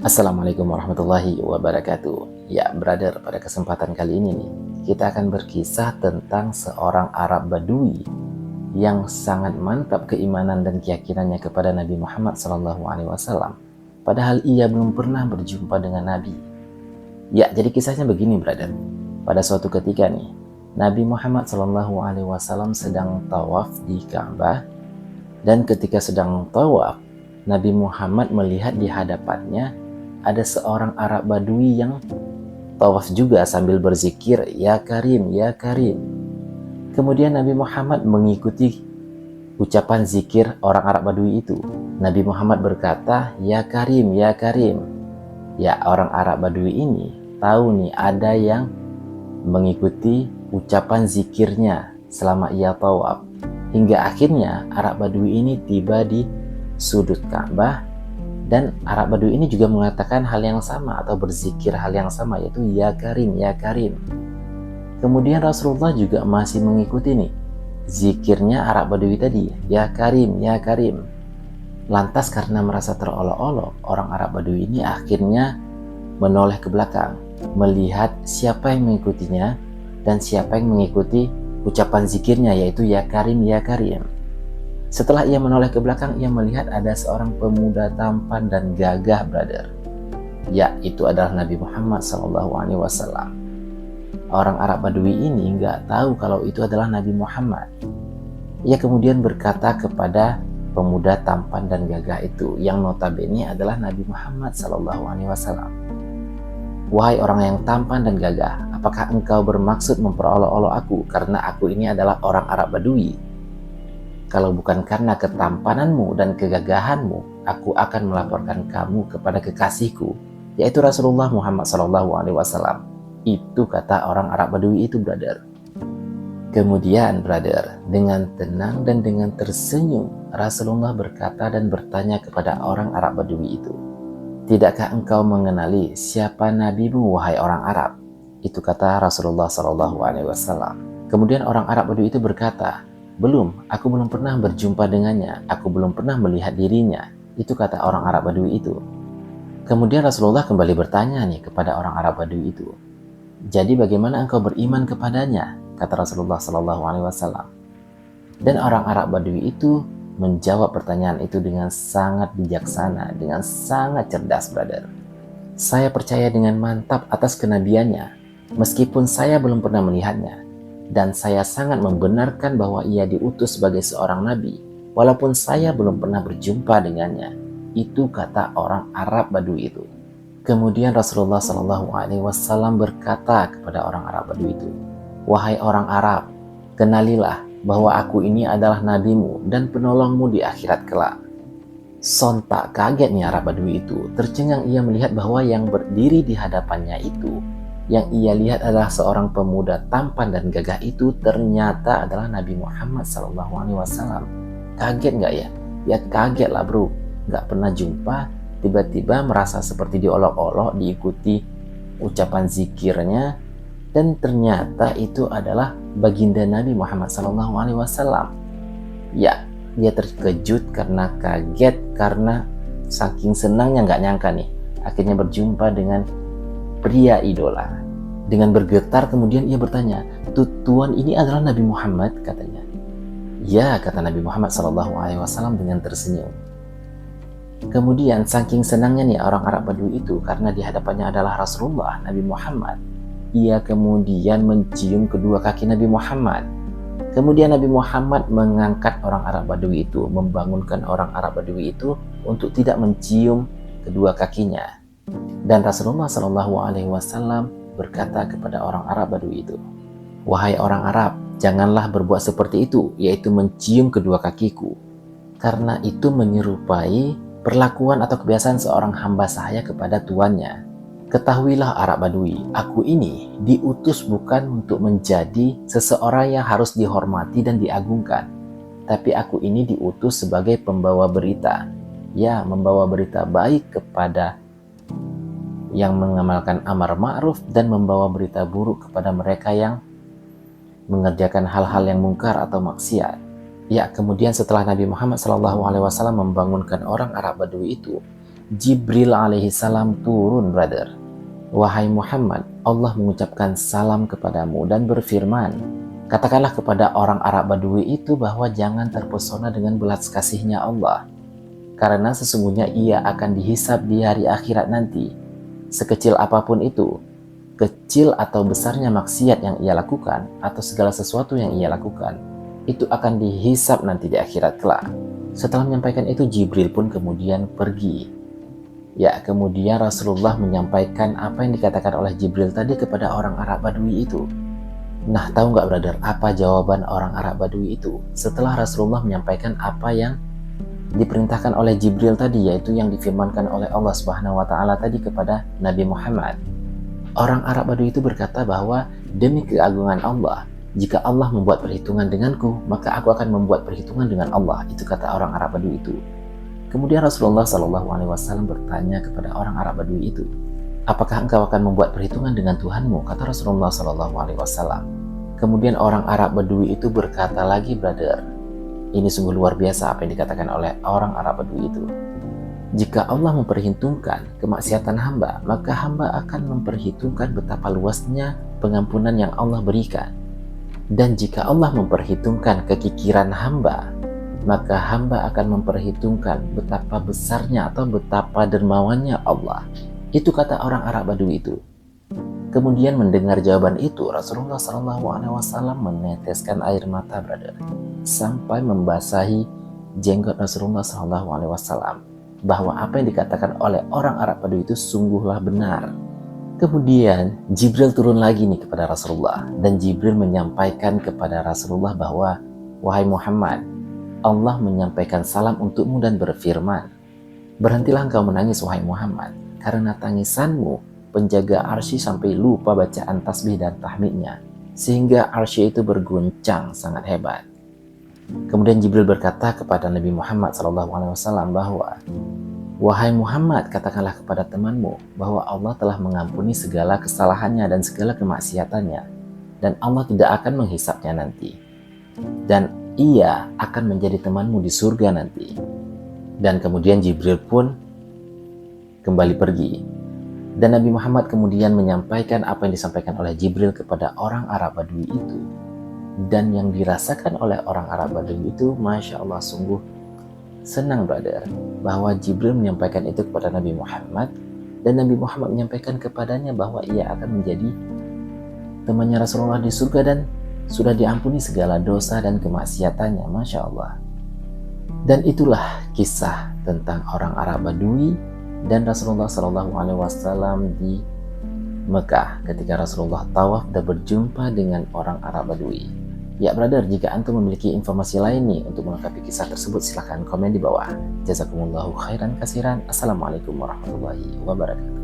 Assalamualaikum warahmatullahi wabarakatuh. Ya, brother, pada kesempatan kali ini nih, kita akan berkisah tentang seorang Arab Badui yang sangat mantap keimanan dan keyakinannya kepada Nabi Muhammad SAW. Padahal ia belum pernah berjumpa dengan Nabi. Ya, jadi kisahnya begini, brother. Pada suatu ketika nih, Nabi Muhammad SAW sedang tawaf di Ka'bah, dan ketika sedang tawaf, Nabi Muhammad melihat di hadapannya ada seorang Arab Badui yang tawaf juga sambil berzikir, "Ya Karim, ya Karim." Kemudian Nabi Muhammad mengikuti ucapan zikir orang Arab Badui itu. Nabi Muhammad berkata, "Ya Karim, ya Karim." Ya, orang Arab Badui ini tahu nih ada yang mengikuti ucapan zikirnya selama ia tawaf. Hingga akhirnya Arab Badui ini tiba di sudut Ka'bah, dan Arab Badui ini juga mengatakan hal yang sama atau berzikir hal yang sama, yaitu "Ya Karim, ya Karim." Kemudian Rasulullah juga masih mengikuti nih zikirnya Arab Badui tadi, "Ya Karim, ya Karim." Lantas karena merasa terolok-olok, orang Arab Badui ini akhirnya menoleh ke belakang, melihat siapa yang mengikutinya dan siapa yang mengikuti ucapan zikirnya, yaitu "Ya Karim, ya Karim." Setelah ia menoleh ke belakang, ia melihat ada seorang pemuda tampan dan gagah, brother. Ya, itu adalah Nabi Muhammad SAW. Orang Arab Badui ini nggak tahu kalau itu adalah Nabi Muhammad. Ia kemudian berkata kepada pemuda tampan dan gagah itu, yang notabene adalah Nabi Muhammad SAW. "Wahai orang yang tampan dan gagah, apakah engkau bermaksud memperolok-olok aku karena aku ini adalah orang Arab Badui? Kalau bukan karena ketampananmu dan kegagahanmu, aku akan melaporkan kamu kepada kekasihku, yaitu Rasulullah Muhammad SAW." Itu kata orang Arab Badui itu, brother. Kemudian, brother, dengan tenang dan dengan tersenyum, Rasulullah berkata dan bertanya kepada orang Arab Badui itu, "Tidakkah engkau mengenali siapa nabimu, wahai orang Arab?" Itu kata Rasulullah SAW. Kemudian orang Arab Badui itu berkata, "Belum, aku belum pernah berjumpa dengannya, aku belum pernah melihat dirinya." Itu kata orang Arab Badui itu. Kemudian Rasulullah kembali bertanya nih kepada orang Arab Badui itu, "Jadi bagaimana engkau beriman kepadanya?" Kata Rasulullah SAW. Dan orang Arab Badui itu menjawab pertanyaan itu dengan sangat bijaksana, dengan sangat cerdas, brother. "Saya percaya dengan mantap atas kenabiannya, meskipun saya belum pernah melihatnya. Dan saya sangat membenarkan bahwa ia diutus sebagai seorang nabi, walaupun saya belum pernah berjumpa dengannya." Itu kata orang Arab Badui itu. Kemudian Rasulullah SAW berkata kepada orang Arab Badui itu, "Wahai orang Arab, kenalilah bahwa aku ini adalah nabimu dan penolongmu di akhirat kelak." Sontak kaget nih Arab Badui itu. Tercengang ia melihat bahwa yang berdiri di hadapannya itu, yang ia lihat adalah seorang pemuda tampan dan gagah itu, ternyata adalah Nabi Muhammad SAW. Kaget nggak ya? Ya kaget lah, bro. Nggak pernah jumpa, tiba-tiba merasa seperti diolok-olok, diikuti ucapan zikirnya, dan ternyata itu adalah baginda Nabi Muhammad SAW. Ya, dia terkejut karena kaget, karena saking senangnya nggak nyangka nih akhirnya berjumpa dengan pria idola. Dengan bergetar kemudian ia bertanya, "Tuan ini adalah Nabi Muhammad?" katanya. "Ya," kata Nabi Muhammad SAW dengan tersenyum. Kemudian saking senangnya nih orang Arab Badui itu karena di hadapannya adalah Rasulullah Nabi Muhammad, ia kemudian mencium kedua kaki Nabi Muhammad. Kemudian Nabi Muhammad mengangkat orang Arab Badui itu, membangunkan orang Arab Badui itu untuk tidak mencium kedua kakinya. Dan Rasulullah SAW berkata kepada orang Arab Badui itu, "Wahai orang Arab, janganlah berbuat seperti itu, yaitu mencium kedua kakiku, karena itu menyerupai perlakuan atau kebiasaan seorang hamba sahaya kepada tuannya. Ketahuilah Arab Badui, aku ini diutus bukan untuk menjadi seseorang yang harus dihormati dan diagungkan, tapi aku ini diutus sebagai pembawa berita. Ya, membawa berita baik kepada yang mengamalkan amar ma'ruf dan membawa berita buruk kepada mereka yang mengerjakan hal-hal yang mungkar atau maksiat." Ya, kemudian setelah Nabi Muhammad SAW membangunkan orang Arab Badui itu, Jibril alaihi salam turun, brother. Wahai Muhammad, Allah mengucapkan salam kepadamu dan berfirman, katakanlah kepada orang Arab Badui itu bahwa jangan terpesona dengan belas kasihnya Allah, karena sesungguhnya ia akan dihisab di hari akhirat nanti. Sekecil apapun itu, kecil atau besarnya maksiat yang ia lakukan, atau segala sesuatu yang ia lakukan, itu akan dihisab nanti di akhirat kelak. Setelah menyampaikan itu, Jibril pun kemudian pergi. Ya, kemudian Rasulullah menyampaikan apa yang dikatakan oleh Jibril tadi kepada orang Arab Badui itu. Nah, tahu nggak brother, apa jawaban orang Arab Badui itu? Setelah Rasulullah menyampaikan apa yang diperintahkan oleh Jibril tadi, yaitu yang difirmankan oleh Allah Subhanahu wa Ta'ala tadi kepada Nabi Muhammad. Orang Arab Badui itu berkata bahwa demi keagungan Allah, jika Allah membuat perhitungan denganku, maka aku akan membuat perhitungan dengan Allah. Itu kata orang Arab Badui itu. Kemudian Rasulullah SAW bertanya kepada orang Arab Badui itu, apakah engkau akan membuat perhitungan dengan Tuhanmu? Kata Rasulullah SAW. Kemudian orang Arab Badui itu berkata lagi, brother, ini sungguh luar biasa apa yang dikatakan oleh orang Arab Badui itu. Jika Allah memperhitungkan kemaksiatan hamba, maka hamba akan memperhitungkan betapa luasnya pengampunan yang Allah berikan. Dan jika Allah memperhitungkan kekikiran hamba, maka hamba akan memperhitungkan betapa besarnya atau betapa dermawannya Allah. Itu kata orang Arab Badui itu. Kemudian mendengar jawaban itu, Rasulullah SAW meneteskan air mata, brother, sampai membasahi jenggot Rasulullah SAW, bahwa apa yang dikatakan oleh orang Arab Badui itu sungguhlah benar. Kemudian Jibril turun lagi nih kepada Rasulullah, dan Jibril menyampaikan kepada Rasulullah bahwa, wahai Muhammad, Allah menyampaikan salam untukmu dan berfirman, berhentilah engkau menangis wahai Muhammad, karena tangisanmu penjaga arsy sampai lupa bacaan tasbih dan tahmidnya, sehingga arsy itu berguncang sangat hebat. Kemudian Jibril berkata kepada Nabi Muhammad SAW bahwa, wahai Muhammad, katakanlah kepada temanmu bahwa Allah telah mengampuni segala kesalahannya dan segala kemaksiatannya, dan Allah tidak akan menghisapnya nanti. Dan ia akan menjadi temanmu di surga nanti. Dan kemudian Jibril pun kembali pergi. Dan Nabi Muhammad kemudian menyampaikan apa yang disampaikan oleh Jibril kepada orang Arab Badui itu. Dan yang dirasakan oleh orang Arab Badui itu, Masya Allah, sungguh senang, brother, bahwa Jibril menyampaikan itu kepada Nabi Muhammad, dan Nabi Muhammad menyampaikan kepadanya bahwa ia akan menjadi temannya Rasulullah di surga dan sudah diampuni segala dosa dan kemaksiatannya. Masya Allah. Dan itulah kisah tentang orang Arab Badui dan Rasulullah SAW di Mekah ketika Rasulullah tawaf dan berjumpa dengan orang Arab Badui. Ya brother, jika antum memiliki informasi lain nih untuk melengkapi kisah tersebut, silahkan komen di bawah. Jazakumullahu khairan kasiran. Assalamualaikum warahmatullahi wabarakatuh.